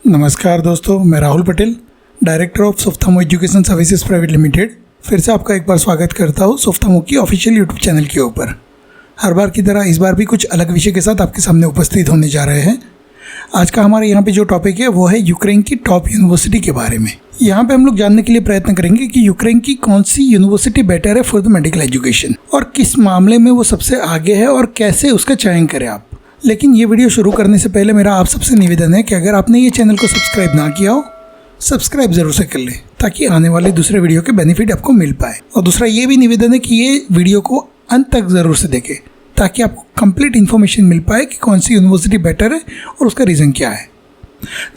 नमस्कार दोस्तों, मैं राहुल पटेल, डायरेक्टर ऑफ सोफ्थामो एजुकेशन सर्विसेज प्राइवेट लिमिटेड फिर से आपका एक बार स्वागत करता हूँ सोफ्थामो की ऑफिशियल यूट्यूब चैनल के ऊपर। हर बार की तरह इस बार भी कुछ अलग विषय के साथ आपके सामने उपस्थित होने जा रहे हैं। आज का हमारे यहाँ पे जो टॉपिक है वो है यूक्रेन की टॉप यूनिवर्सिटी के बारे में। यहाँ पे हम लोग जानने के लिए प्रयत्न करेंगे कि यूक्रेन की कौन सी यूनिवर्सिटी बेटर है फॉर द मेडिकल एजुकेशन और किस मामले में वो सबसे आगे है और कैसे उसका चयन करें आप। लेकिन ये वीडियो शुरू करने से पहले मेरा आप सबसे निवेदन है कि अगर आपने ये चैनल को सब्सक्राइब ना किया हो, सब्सक्राइब ज़रूर से कर लें ताकि आने वाले दूसरे वीडियो के बेनिफिट आपको मिल पाए। और दूसरा ये भी निवेदन है कि ये वीडियो को अंत तक ज़रूर से देखें ताकि आपको कंप्लीट इन्फॉर्मेशन मिल पाए कि कौन सी यूनिवर्सिटी बेटर है और उसका रीज़न क्या है।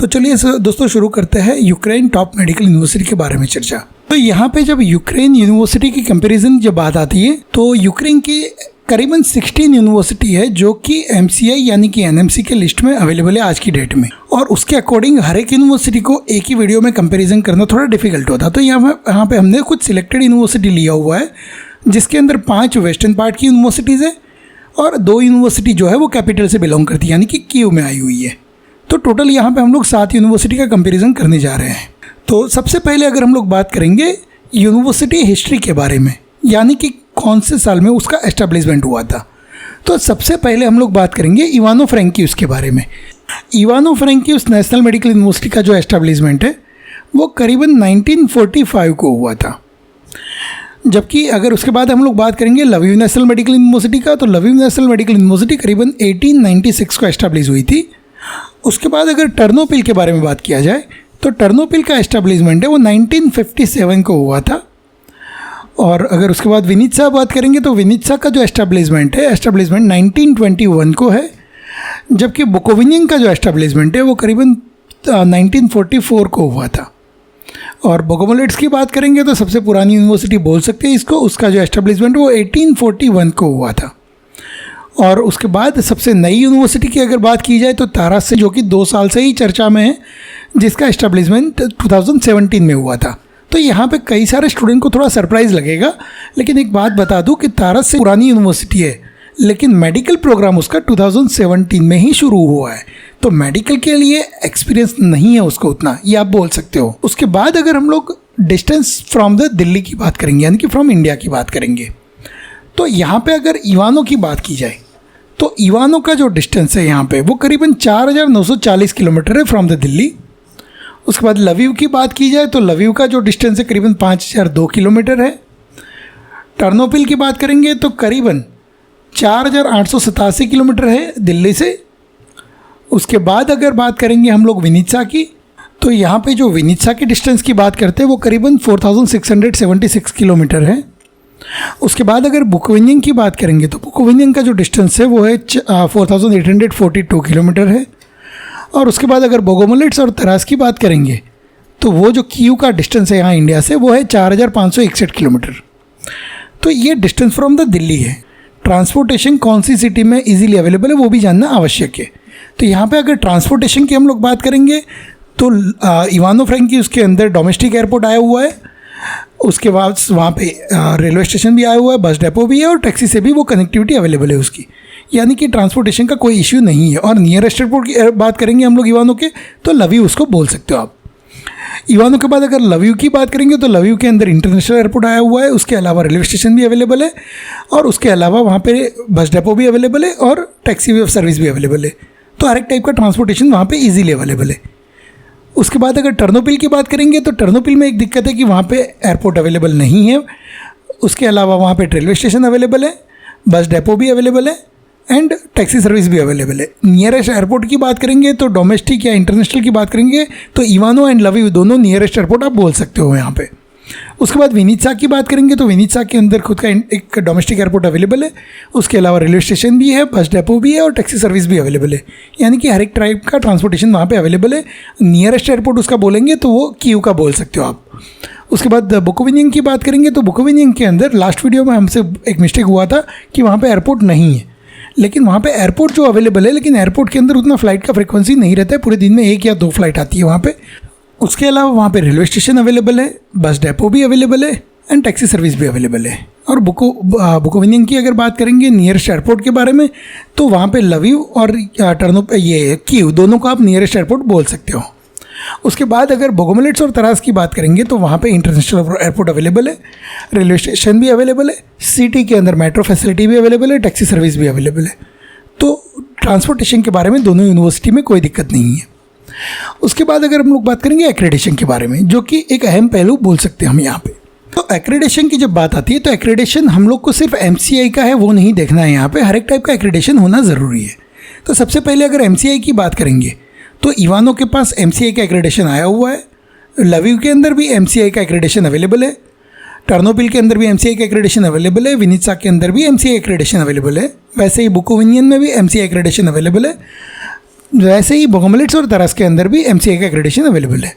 तो चलिए दोस्तों शुरू करते हैं यूक्रेन टॉप मेडिकल यूनिवर्सिटी के बारे में चर्चा। तो यहाँ पे जब यूक्रेन यूनिवर्सिटी की कंपैरिजन जब बात आती है तो यूक्रेन की करीबन 16 यूनिवर्सिटी है जो कि MCI यानी कि NMC के लिस्ट में अवेलेबल है आज की डेट में। और उसके अकॉर्डिंग हर एक यूनिवर्सिटी को एक ही वीडियो में कंपैरिजन करना थोड़ा डिफिकल्ट होता है। तो यहाँ पे हमने कुछ सिलेक्टेड यूनिवर्सिटी लिया हुआ है जिसके अंदर 5 वेस्टर्न पार्ट की यूनिवर्सिटीज़ है और 2 यूनिवर्सिटी जो है वो कैपिटल से बिलोंग करती है यानी कि कीव में आई हुई है। तो टोटल यहाँ पे हम लोग 7 यूनिवर्सिटी का कंपैरिजन करने जा रहे हैं। तो सबसे पहले अगर हम लोग बात करेंगे यूनिवर्सिटी हिस्ट्री के बारे में, यानी कि कौन से साल में उसका एस्टेब्लिशमेंट हुआ था, तो सबसे पहले हम लोग बात करेंगे इवानो फ्रैंकिउस के बारे में। इवानो फ्रैंकिउस नेशनल मेडिकल यूनिवर्सिटी का जो एस्टेब्लिशमेंट है वो करीबन 1945 को हुआ था। जबकि अगर उसके बाद हम लोग बात करेंगे लवीव नेशनल मेडिकल यूनिवर्सिटी का, तो लवीव नेशनल मेडिकल यूनिवर्सिटी करीबन 1896 को एस्टेब्लिश हुई थी। उसके बाद अगर टर्नोपिल के बारे में बात किया जाए तो टर्नोपिल का एस्टेब्लिशमेंट है वो 1957 को हुआ था। और अगर उसके बाद विनित्सा बात करेंगे तो विनित्सा का जो एस्टेब्लिशमेंट 1921 को है। जबकि बुकोविनियन का जो एस्टेब्लिशमेंट है वो करीबन 1944 को हुआ था। और बोगोमोलेट्स की बात करेंगे तो सबसे पुरानी यूनिवर्सिटी बोल सकते हैं इसको, उसका जो एस्टेब्लिशमेंट वो 1841 को हुआ था। और उसके बाद सबसे नई यूनिवर्सिटी की अगर बात की जाए तो तारास से, जो कि 2 साल से ही चर्चा में है, जिसका एस्टेब्लिशमेंट 2017 में हुआ था। तो यहाँ पे कई सारे स्टूडेंट को थोड़ा सरप्राइज़ लगेगा, लेकिन एक बात बता दूँ कि तारास से पुरानी यूनिवर्सिटी है लेकिन मेडिकल प्रोग्राम उसका 2017 में ही शुरू हुआ है। तो मेडिकल के लिए एक्सपीरियंस नहीं है उसको उतना, ये आप बोल सकते हो। उसके बाद अगर हम लोग डिस्टेंस फ्रॉम द दिल्ली की बात करेंगे यानी कि फ्रॉम इंडिया की बात करेंगे तो यहाँ पे अगर इवानो की बात की जाए तो इवानो का जो डिस्टेंस है यहाँ पे वो करीबन 4940 किलोमीटर है फ्रॉम द दिल्ली। उसके बाद लवीव की बात की जाए तो लवीव का जो डिस्टेंस है करीबन 5002 किलोमीटर है। टर्नोपिल की बात करेंगे तो करीबन 4887 किलोमीटर है दिल्ली से। उसके बाद अगर बात करेंगे हम लोग विनित्सा की तो यहाँ पे जो विनित्सा की डिस्टेंस की बात करते हैं वो करीबन 4676 किलोमीटर है। उसके बाद अगर बुकोविनियन की बात करेंगे तो बुकोविनियन का जो डिस्टेंस है वो है 4842 किलोमीटर है। और उसके बाद अगर बोगोमोलेट्स और तरास की बात करेंगे तो वो जो कीव का डिस्टेंस है यहाँ इंडिया से वो है 4561 किलोमीटर। तो ये डिस्टेंस फ्रॉम द दिल्ली है। ट्रांसपोर्टेशन कौन सी सिटी में इजीली अवेलेबल है वो भी जानना आवश्यक है। तो यहाँ पे अगर ट्रांसपोर्टेशन की हम लोग बात करेंगे तो इवानो फ्रैंकिउस के अंदर डोमेस्टिक एयरपोर्ट आया हुआ है। उसके बाद वहाँ पे रेलवे स्टेशन भी आया हुआ है, बस डेपो भी है और टैक्सी से भी वो कनेक्टिविटी अवेलेबल है उसकी, यानी कि ट्रांसपोर्टेशन का कोई इश्यू नहीं है। और नियरेस्ट एयरपोर्ट की बात करेंगे हम लोग इवानो के तो लवीव उसको बोल सकते हो आप। इवानो के बाद अगर लवीव की बात करेंगे तो लवीव के अंदर इंटरनेशनल एयरपोर्ट आया हुआ है, उसके अलावा रेलवे स्टेशन भी अवेलेबल है और उसके अलावा वहाँ पे बस डेपो भी अवेलेबल है और टैक्सी सर्विस भी अवेलेबल है। तो हर एक टाइप का ट्रांसपोर्टेशन वहाँ पे इजीली अवेलेबल है। उसके बाद अगर टर्नोपिल की बात करेंगे तो टर्नोपिल में एक दिक्कत है कि वहाँ पे एयरपोर्ट अवेलेबल नहीं है। उसके अलावा वहाँ पे रेलवे स्टेशन अवेलेबल है, बस डेपो भी अवेलेबल है एंड टैक्सी सर्विस भी अवेलेबल है। नियरेस्ट एयरपोर्ट की बात करेंगे तो डोमेस्टिक या इंटरनेशनल की बात करेंगे तो इवानो एंड लवीव दोनों नियरेस्ट एयरपोर्ट आप बोल सकते हो यहाँ पे। उसके बाद विनित्सा की बात करेंगे तो विनित्सा के अंदर खुद का एक डोमेस्टिक एयरपोर्ट अवेलेबल है। उसके अलावा रेलवे स्टेशन भी है, बस डेपो भी है और टैक्सी सर्विस भी अवेलेबल है, यानी कि हर एक टाइप का ट्रांसपोर्टेशन वहाँ पे अवेलेबल है। नियरेस्ट एयरपोर्ट उसका बोलेंगे तो वो कीव का बोल सकते हो आप। उसके बाद बुकोविनियन की बात करेंगे तो बुकोविनियन के अंदर लास्ट वीडियो में हमसे एक मिस्टेक हुआ था कि वहाँ पर एयरपोर्ट नहीं है, लेकिन वहाँ पे एयरपोर्ट जो अवेलेबल है, लेकिन एयरपोर्ट के अंदर उतना फ़्लाइट का फ्रीक्वेंसी नहीं रहता है, पूरे दिन में 1 या 2 फ्लाइट आती है वहाँ पे। उसके अलावा वहाँ पे रेलवे स्टेशन अवेलेबल है, बस डेपो भी अवेलेबल है एंड टैक्सी सर्विस भी अवेलेबल है। और बुकोविनियन की अगर बात करेंगे नियरेस्ट एयरपोर्ट के बारे में तो वहाँ पे लवीव और कीव दोनों को आप नियरेस्ट एयरपोर्ट बोल सकते हो। उसके बाद अगर बोगोमिलेट्स और तरास की बात करेंगे तो वहाँ पे इंटरनेशनल एयरपोर्ट अवेलेबल है, रेलवे स्टेशन भी अवेलेबल है, सिटी के अंदर मेट्रो फैसिलिटी भी अवेलेबल है, टैक्सी सर्विस भी अवेलेबल है। तो ट्रांसपोर्टेशन के बारे में दोनों यूनिवर्सिटी में कोई दिक्कत नहीं है। उसके बाद अगर हम लोग बात करेंगे एक्रेडिटेशन के बारे में, जो कि एक अहम पहलू बोल सकते हैं हम यहाँ पे। तो एक्रेडिटेशन की जब बात आती है तो एक्रेडिटेशन हम लोग को सिर्फ MCI का है वो नहीं देखना है, यहाँ पे हर एक टाइप का एक्रेडिटेशन होना ज़रूरी है। तो सबसे पहले अगर MCI की बात करेंगे तो इवानो के पास MCI का एक्रेडिटेशन आया हुआ है, लविव के अंदर भी MCI का एक्रेडिटेशन अवेलेबल है, टर्नोपिल के अंदर भी MCI का एक्रेडिटेशन अवेलेबल है, विनित्सा के अंदर भी MCI एक्रेडिटेशन अवेलेबल है, वैसे ही बुकोविनियन में भी MCI एक्रेडिटेशन अवेलेबल है, वैसे ही बोगोमिलेट्स और तरास के अंदर भी MCI का एक्रेडिटेशन अवेलेबल है।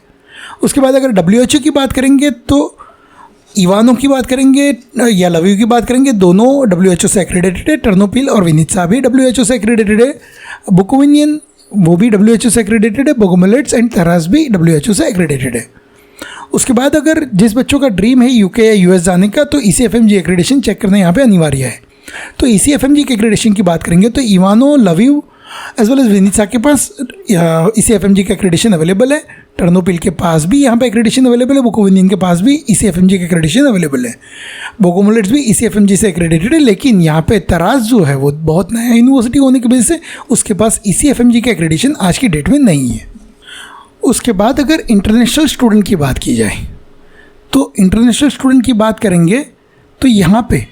उसके बाद अगर WHO की बात करेंगे तो इवानो की बात करेंगे या लविव की बात करेंगे, दोनों WHO से एक्रेडिटेड है, टर्नोपिल और विनित्सा भी WHO से एक्रेडिटेड है, बुकोविनियन वो भी WHO से एक्रेडिटेड है, बोगोमिलेट्स एंड तरास भी WHO से एक्रेडिटेड है। उसके बाद अगर जिस बच्चों का ड्रीम है UK या US जाने का तो ECFMG एक्रेडिटेशन चेक करना यहाँ पे अनिवार्य है। तो ECFMG के एक्रेडिटेशन की बात करेंगे तो इवानो, लविव एज वेल एज विनित्सा के पास ECFMG का एक्रेडिटेशन अवेलेबल है, टर्नोपिल के पास भी यहाँ पे एक्रेडिटेशन अवेलेबल है, बुकोविनियन के पास भी ECFMG का एक्रेडिटेशन अवेलेबल है, बोगोमिलेट्स भी ECFMG से एक्रेडिटेड है। लेकिन यहाँ पे तरास जो है वो बहुत नया यूनिवर्सिटी होने की वजह से उसके पास ECFMG का एक्रेडिटेशन आज की डेट में नहीं है। उसके बाद अगर इंटरनेशनल स्टूडेंट की बात की जाए तो इंटरनेशनल स्टूडेंट की बात करेंगे तो यहाँ पे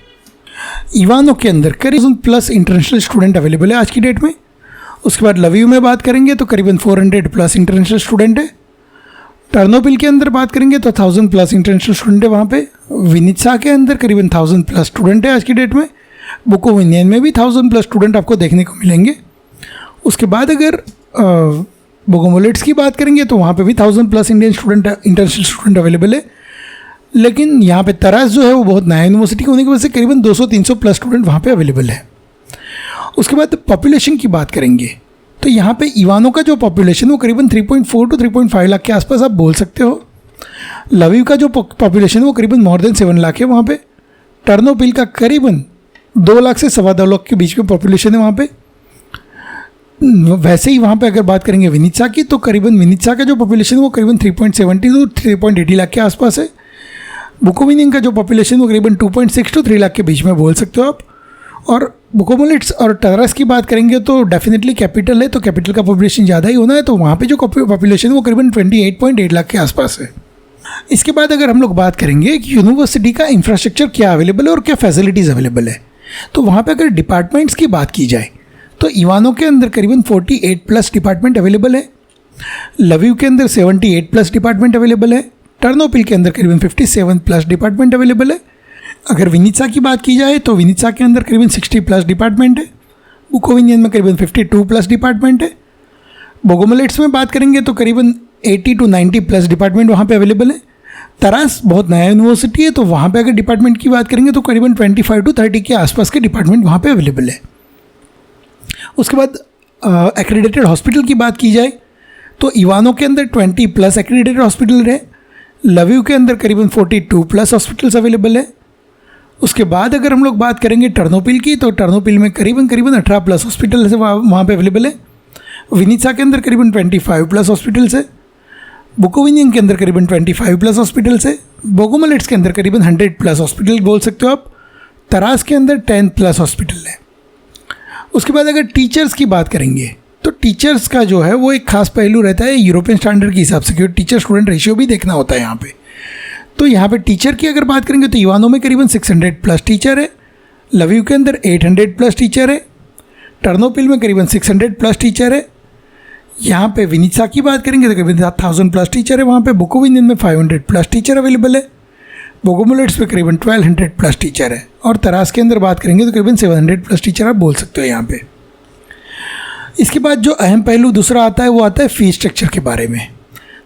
इवानो के अंदर करीबन प्लस इंटरनेशनल स्टूडेंट अवेलेबल है आज की डेट में। उसके बाद लविव में बात करेंगे तो करीबन 400 प्लस इंटरनेशनल स्टूडेंट है, टर्नोपिल के अंदर बात करेंगे तो 1000 प्लस इंटरनेशनल स्टूडेंट है वहाँ पे, विनित्सा के अंदर करीबन 1000 प्लस स्टूडेंट है आज की डेट में, बुकोविनियन में भी 1000 प्लस स्टूडेंट आपको देखने को मिलेंगे। उसके बाद अगर बोगोमिलेट्स की बात करेंगे तो वहाँ पे भी 1000 प्लस इंटरनेशनल स्टूडेंट अवेलेबल है। लेकिन यहाँ पे तरास जो है वो बहुत नया यूनिवर्सिटी होने की वजह से करीबन 200-300 प्लस स्टूडेंट वहाँ पे अवेलेबल है। उसके बाद पॉपुलेशन की बात करेंगे तो यहाँ पे इवानो का जो पॉपुलेशन वो करीबन 3.4 to 3.5 लाख के आसपास आप बोल सकते हो। लविव का जो पॉपुलेशन है वो करीबन मोर देन 7 लाख है वहाँ पे। टर्नोपिल का करीबन 2 लाख से 2.25 लाख के बीच में पॉपुलेशन है वहाँ पे। वैसे ही वहाँ पे अगर बात करेंगे विनित्सा की तो करीबन विनित्सा का जो पॉपुलेशन वो करीबन 3.70 to 3.80 लाख के आसपास है। बुकोविनियन का जो पॉपुलेशन वो करीबन 2.6 to 3 लाख के बीच में बोल सकते हो आप। और बोगोमिलेट्स और तरास की बात करेंगे तो डेफिनेटली कैपिटल है तो कैपिटल का पॉपुलेशन ज़्यादा ही होना है, तो वहाँ पे जो पॉपुलेशन है वो करीबन 28.8 लाख के आसपास है। इसके बाद अगर हम लोग बात करेंगे कि यूनिवर्सिटी का इंफ्रास्ट्रक्चर क्या अवेलेबल है और क्या फैसिलिटीज़ अवेलेबल है, तो वहाँ पे अगर डिपार्टमेंट्स की बात की जाए तो इवानो के अंदर करीबन 48 प्लस डिपार्टमेंट अवेलेबल है, लविव के अंदर 78 प्लस डिपार्टमेंट अवेलेबल है, टर्नोपिल के अंदर करीबन 57 प्लस डिपार्टमेंट अवेलेबल है। अगर विनित्सा की बात की जाए तो विनित्सा के अंदर करीबन 60 प्लस डिपार्टमेंट है, बुकोविनियन में करीबन 52 प्लस डिपार्टमेंट है। बोगोमिलेट्स में बात करेंगे तो करीबन 80 to 90 प्लस डिपार्टमेंट वहाँ पे अवेलेबल है। तरास बहुत नया यूनिवर्सिटी है तो वहाँ पे अगर डिपार्टमेंट की बात करेंगे तो करीबन 25 to 30 के आसपास के डिपार्टमेंट वहाँ पे अवेलेबल है। उसके बाद एक्रेडिटेड हॉस्पिटल की बात की जाए तो इवानो के अंदर 20 प्लस एक्रेडिटेड हॉस्पिटल है, लविव के अंदर करीबन 42 प्लस हॉस्पिटल्स अवेलेबल है। उसके बाद अगर हम लोग बात करेंगे टर्नोपिल की तो टर्नोपिल में करीबन 18 प्लस हॉस्पिटल्स है वहाँ पे अवेलेबल है। विनित्सा के अंदर करीबन 25 प्लस हॉस्पिटल्स है, बुकोविनियन के अंदर करीबन 25 प्लस हॉस्पिटल्स है, बोगोमिलेट्स के अंदर करीबन 100 प्लस हॉस्पिटल बोल सकते हो आप, तरास के अंदर 10 प्लस हॉस्पिटल है। उसके बाद अगर टीचर्स की बात करेंगे तो टीचर्स का जो है वो एक खास पहलू रहता है यूरोपियन स्टैंडर्ड के हिसाब से, क्योंकि टीचर स्टूडेंट रेशियो भी देखना होता है यहाँ पे। तो यहाँ पे टीचर की अगर बात करेंगे तो इवानो में करीबन 600 प्लस टीचर है, लविव के अंदर 800 प्लस टीचर है, टर्नोपिल में करीबन 600 प्लस टीचर है। यहाँ पे विनित्सा की बात करेंगे तो करीबन 1000 प्लस टीचर है वहाँ पे, बुकोविनियन में 500 प्लस टीचर अवेलेबल है, बोगोमिलेट्स पे करीबन 1200 प्लस टीचर है, और तरास के अंदर बात करेंगे तो करीबन 700 प्लस टीचर आप बोल सकते हो यहाँ पे। इसके बाद जो अहम पहलू दूसरा आता है वो आता है फ़ीस स्ट्रक्चर के बारे में।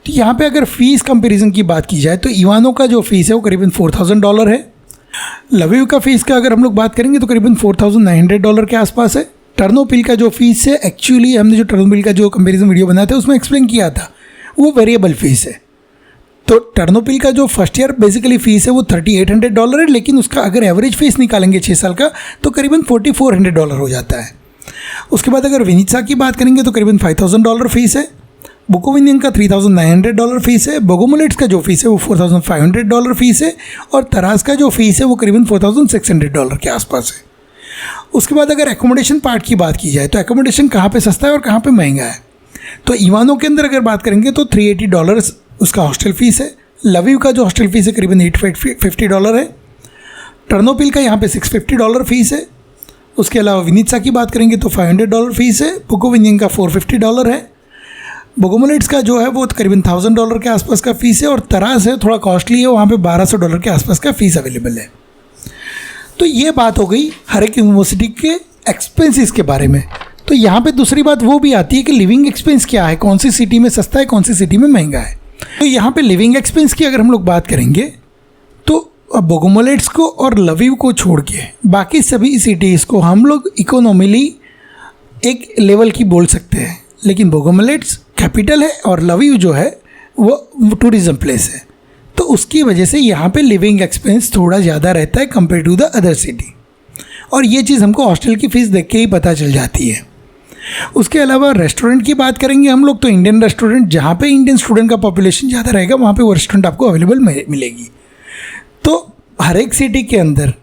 तो यहाँ पे अगर फ़ीस कंपैरिजन की बात की जाए तो इवानो का जो फ़ीस है वो करीबन $4000 है, लविव का फ़ीस का अगर हम लोग बात करेंगे तो करीबन $4900 के आसपास है। टर्नोपिल का जो फ़ीस है, एक्चुअली हमने जो टर्नोपिल का जो कंपैरिजन वीडियो बनाया था उसमें एक्सप्लेन किया था, वो वेरिएबल फ़ीस है। तो टर्नोपिल का जो फर्स्ट ईयर बेसिकली फ़ीस है वो $3800 है, लेकिन उसका अगर एवरेज फ़ीस निकालेंगे 6 साल का तो करीबन $4400 हो जाता है। उसके बाद अगर विनित्सा की बात करेंगे तो करीबन $5000 फ़ीस है, बुकोविनियन का $3,900 फीस है, बोगोमुलेट्स का जो फीस है वो $4,500 फीस है, और तरास का जो फीस है वो करीबन $4,600 के आसपास है। उसके बाद अगर एकोमोडेशन पार्ट की बात की जाए तो एकोमोडेशन कहाँ पे सस्ता है और कहाँ पे महंगा है, तो इवानो के अंदर अगर बात करेंगे तो $380 उसका हॉस्टल फीस है। लवीव का जो हॉस्टल फीस है करीबन $850 है। टर्नोपिल का यहाँ पे $650 फीस है। उसके अलावा विनित्सा की बात करेंगे तो $500 फीस है। बुकोविनियन का $450 है। बोगोमुलेट्स का जो है वो करीबन $1,000 के आसपास का फ़ीस है, और तरास है थोड़ा कॉस्टली है, वहाँ पे $1,200 के आसपास का फ़ीस अवेलेबल है। तो ये बात हो गई हर एक यूनिवर्सिटी के एक्सपेंसेस के बारे में। तो यहाँ पे दूसरी बात वो भी आती है कि लिविंग एक्सपेंस क्या है, कौन सी सिटी में सस्ता है, कौन सी सिटी में महंगा है। तो यहाँ पे लिविंग एक्सपेंस की अगर हम लोग बात करेंगे तो बोगोमुलेट्स को और लवीव को छोड़ के बाकी सभी सिटीज़ को हम लोग इकोनॉमिली एक लेवल की बोल सकते हैं, लेकिन बोगोमुलेट्स कैपिटल है और लवीव जो है वो टूरिज़म प्लेस है, तो उसकी वजह से यहाँ पे लिविंग एक्सपेंस थोड़ा ज़्यादा रहता है compare to the other city, और ये चीज़ हमको हॉस्टल की फ़ीस देख के ही पता चल जाती है। उसके अलावा रेस्टोरेंट की बात करेंगे हम लोग तो इंडियन रेस्टोरेंट, जहाँ पे इंडियन स्टूडेंट का पॉपुलेशन ज़्यादा रहेगा वहाँ पे वो रेस्टोरेंट आपको अवेलेबल मिलेगी। तो हर एक सिटी के अंदर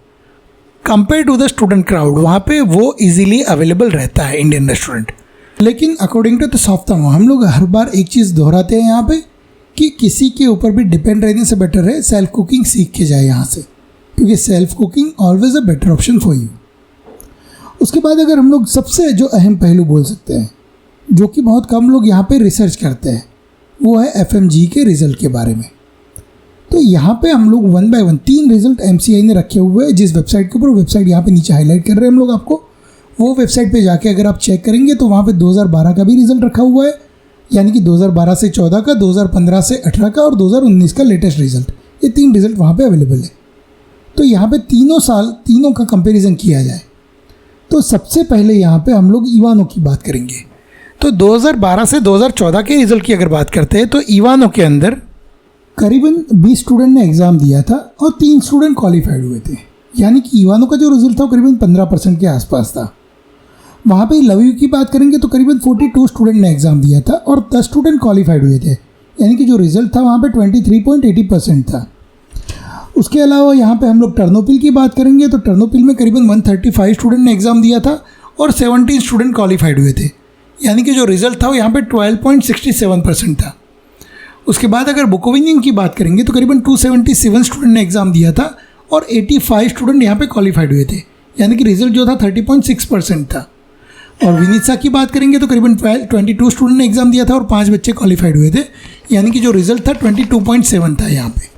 compare to the student crowd वहाँ पे वो इजीली अवेलेबल रहता है इंडियन रेस्टोरेंट। लेकिन अकॉर्डिंग टू द सॉफ्थमो हम लोग हर बार एक चीज़ दोहराते हैं यहाँ पे कि किसी के ऊपर भी डिपेंड रहने से बेटर है सेल्फ कुकिंग सीख के जाए यहाँ से, क्योंकि self cooking always a better option for you. उसके बाद अगर हम लोग सबसे जो अहम पहलू बोल सकते हैं, जो कि बहुत कम लोग यहाँ पे रिसर्च करते हैं, वो है FMG के रिज़ल्ट के बारे में। तो यहाँ पे हम लोग 1 by 1 3 रिज़ल्ट MCI ने रखे हुए हैं, जिस वेबसाइट के ऊपर, वेबसाइट यहाँ पे नीचे हाईलाइट कर रहे हैं हम लोग आपको, वो वेबसाइट पे जाके अगर आप चेक करेंगे तो वहाँ पे 2012 का भी रिज़ल्ट रखा हुआ है, यानी कि 2012 से 14 का, 2015 से 18 का और 2019 का लेटेस्ट रिज़ल्ट, ये 3 रिज़ल्ट वहाँ पे अवेलेबल है। तो यहाँ पे तीनों साल तीनों का कंपेरिजन किया जाए तो सबसे पहले यहाँ पे हम लोग इवानो की बात करेंगे। तो 2012 से 2014 के रिज़ल्ट की अगर बात करते हैं तो इवानो के अंदर करीबन 20 स्टूडेंट ने एग्ज़ाम दिया था और 3 स्टूडेंट क्वालिफाइड हुए थे, यानी कि इवानो का जो रिज़ल्ट था वो करीबन 15% के आसपास था। वहाँ पे लवीव की बात करेंगे तो करीबन 42 स्टूडेंट ने एग्ज़ाम दिया था और 10 स्टूडेंट क्वालिफाइड हुए थे, यानी कि जो रिज़ल्ट था वहाँ पे 23.80% था। उसके अलावा यहाँ पे हम लोग टर्नोपिल की बात करेंगे तो टर्नोपिल में करीबन 135 स्टूडेंट ने एग्ज़ाम दिया था और 17 स्टूडेंट क्वालिफाइड हुए थे, यानी कि जो रिज़ल्ट था वो यहाँ पे 12.67% था। उसके बाद अगर बुकोविनियन की बात करेंगे तो करीबन 277 स्टूडेंट ने एग्ज़ाम दिया था और 85 स्टूडेंट यहाँ पे क्वालिफाइड हुए थे, यानी कि रिज़ल्ट जो था 30.6% था। और विनित्सा की बात करेंगे तो करीबन 22 स्टूडेंट ने एग्ज़ाम दिया था और 5 बच्चे क्वालिफाइड हुए थे, यानी कि जो रिज़ल्ट था 22.7 था यहाँ पे।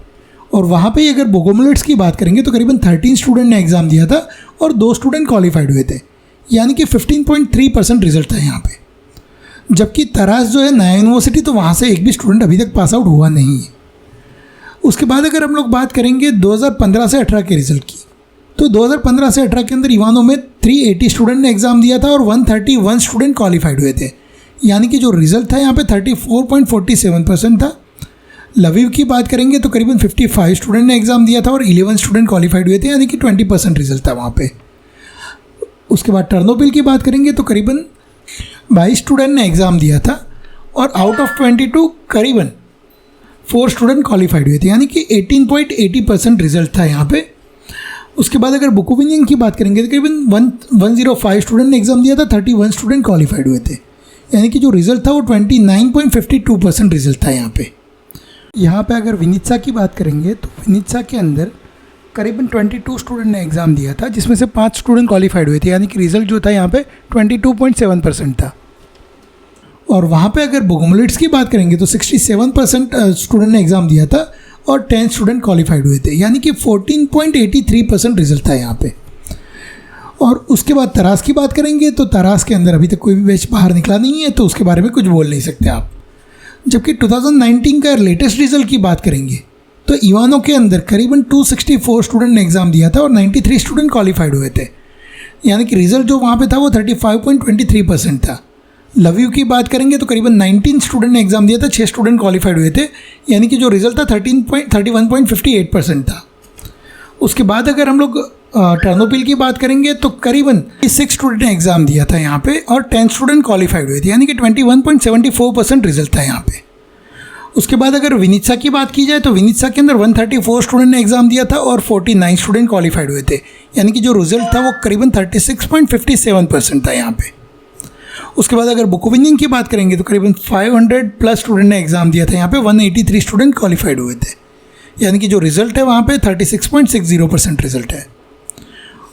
और वहाँ पे अगर बोगोमुलेट्स की बात करेंगे तो करीबन 13 स्टूडेंट ने एग्ज़ाम दिया था और 2 स्टूडेंट क्वालिफाइड हुए थे, यानी कि 15.3% रिजल्ट था यहाँ पे। जबकि तरास जो है नया यूनिवर्सिटी, तो वहाँ से एक भी स्टूडेंट अभी तक पास आउट हुआ नहीं है। उसके बाद अगर हम लोग बात करेंगे 2015 से 18 के रिज़ल्ट की, तो 2015 से 18 के अंदर इवानो में 380 स्टूडेंट ने एग्ज़ाम दिया था और 131 स्टूडेंट क्वालिफाइड हुए थे, यानी कि जो रिज़ल्ट था यहाँ पे 34.47% था। लवीव की बात करेंगे तो करीबन 55 स्टूडेंट ने एग्ज़ाम दिया था और 11 स्टूडेंट क्वालिफाइड हुए थे, यानी कि 20% रिजल्ट था वहाँ पे। उसके बाद टर्नोपिल की बात करेंगे तो करीबन 22 स्टूडेंट ने एग्ज़ाम दिया था और आउट ऑफ 22 करीबन 4 स्टूडेंट क्वालिफाइड हुए थे, यानी कि 18.80% रिजल्ट था यहाँ पे। उसके बाद अगर बुकोविनियन की बात करेंगे तो करीबन 105 स्टूडेंट ने एग्ज़ाम दिया था, 31 स्टूडेंट क्वालिफाइड हुए थे, यानी कि जो रिज़ल्ट था वो 29.52% रिजल्ट था यहाँ पे। यहाँ पे अगर विनित्सा की बात करेंगे तो विनित्सा के अंदर करीबन 22 स्टूडेंट ने एग्ज़ाम दिया था, जिसमें से 5 स्टूडेंट क्वालिफाइड हुए थे, यानी कि रिज़ल्ट जो था यहाँ पे 22.7% था। और वहाँ पे अगर बोगोमुलेट्स की बात करेंगे तो 67% स्टूडेंट ने एग्ज़ाम दिया था और 10 स्टूडेंट क्वालिफाइड हुए थे, यानी कि 14.83% रिजल्ट था यहाँ पे। और उसके बाद तरास की बात करेंगे तो तरास के अंदर अभी तक कोई भी बैच बाहर निकला नहीं है, तो उसके बारे में कुछ बोल नहीं सकते आप। जबकि 2019 का लेटेस्ट रिजल्ट की बात करेंगे तो इवानो के अंदर करीबन 264 स्टूडेंट ने एग्ज़ाम दिया था और 93 स्टूडेंट क्वालिफाइड हुए थे, यानी कि रिज़ल्ट जो वहाँ पे था वो 35.23% था। लवीव की बात करेंगे तो करीबन 19 स्टूडेंट ने एग्ज़ाम दिया था, 6 स्टूडेंट क्वालिफाइड हुए थे, यानी कि जो रिज़ल्ट था 31.58% था। उसके बाद अगर हम लोग टर्नोपिल की बात करेंगे तो करीबन 6 स्टूडेंट ने एग्जाम दिया था यहाँ पे और 10 स्टूडेंट क्वालिफाइड हुए थे, यानी कि 21.74% रिजल्ट था यहाँ पे। उसके बाद अगर विनीत्सा की बात की जाए तो विनीत्सा के अंदर 134 स्टूडेंट ने एग्जाम दिया था और 49 स्टूडेंट क्वालिफाइड हुए थे, यानी कि जो रिजल्ट था वो करीबन 36.57% था यहाँ पे। उसके बाद अगर बुकोविनियन की बात करेंगे तो करीबन 500 प्लस स्टूडेंट ने एग्जाम दिया था, यहाँ पे 183 स्टूडेंट क्वालिफाइड हुए थे, यानी कि जो रिजल्ट है वहाँ पे 36.60% रिजल्ट है।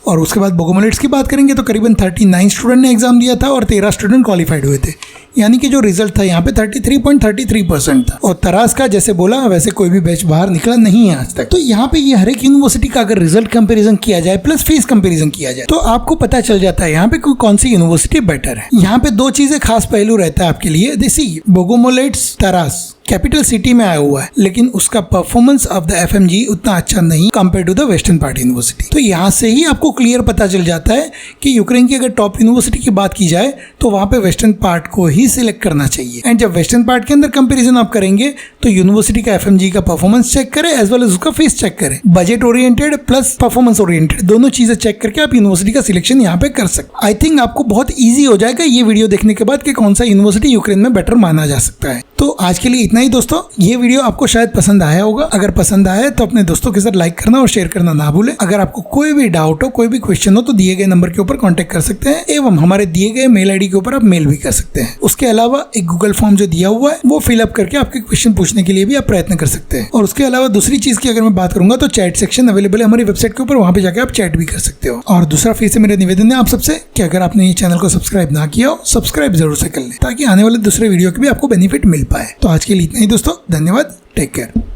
और उसके बाद बोगोमोलेट्स की बात करेंगे तो करीबन 39 स्टूडेंट ने एग्जाम दिया था और 13 स्टूडेंट क्वालिफाइड हुए थे, यानी कि जो रिजल्ट था यहाँ पे 33.33% था। और तरास का जैसे बोला वैसे कोई भी बैच बाहर निकला नहीं है आज तक। तो यहाँ पे ये हर एक यूनिवर्सिटी का अगर रिजल्ट कंपैरिजन किया जाए प्लस फीस कंपैरिजन किया जाए तो आपको पता चल जाता है यहाँ पे कौन सी यूनिवर्सिटी बेटर है। यहाँ पे दो चीजें खास पहलू रहता है आपके लिए। देखिए बोगोमोलेट्स तरास कैपिटल सिटी में आया हुआ है, लेकिन उसका परफॉर्मेंस ऑफ द एफएमजी उतना अच्छा नहीं compare to the western part university. तो यहाँ से ही आपको क्लियर पता चल जाता है कि यूक्रेन की अगर टॉप यूनिवर्सिटी की बात की जाए तो वहाँ पे वेस्टर्न पार्ट को ही सिलेक्ट करना चाहिए। एंड जब वेस्टर्न पार्ट के अंदर कंपेरिजन आप करेंगे तो यूनिवर्सिटी का एफएमजी का परफॉर्मेंस चेक करें एज वेल एज उसका फीस चेक करें। Budget oriented plus performance oriented दोनों चीजें चेक करके आप यूनिवर्सिटी का सिलेक्शन यहाँ पे कर सकते। आई थिंक आपको बहुत ईजी हो जाएगा ये वीडियो देखने के बाद कि कौन सा यूनिवर्सिटी यूक्रेन में बेटर माना जा सकता है। तो आज के लिए इतना ही दोस्तों। ये वीडियो आपको शायद पसंद आया होगा। अगर पसंद आया तो अपने दोस्तों के साथ लाइक करना और शेयर करना ना भूलें। अगर आपको कोई भी डाउट हो, कोई भी क्वेश्चन हो तो दिए गए नंबर के ऊपर कांटेक्ट कर सकते हैं एवं हमारे दिए गए मेल आईडी के ऊपर आप मेल भी कर सकते हैं। उसके अलावा एक गूगल फॉर्म जो दिया हुआ है वो फिलअप करके आपके क्वेश्चन पूछने के लिए भी आप प्रयत्न कर सकते हैं। और उसके अलावा दूसरी चीज की अगर मैं बात करूंगा तो चैट सेक्शन अवेलेबल है हमारी वेबसाइट के ऊपर, वहां पे जाकर आप चैट भी कर सकते हो। और दूसरा फिर से मेरा निवेदन है आप सबसे कि अगर आपने ये चैनल को सब्सक्राइब ना किया हो सब्सक्राइब जरूर से कर लें ताकि आने वाले दूसरे वीडियो के भी आपको बेनिफिट मिल पाए। तो आज के लिए इतना ही दोस्तों, धन्यवाद, टेक केयर।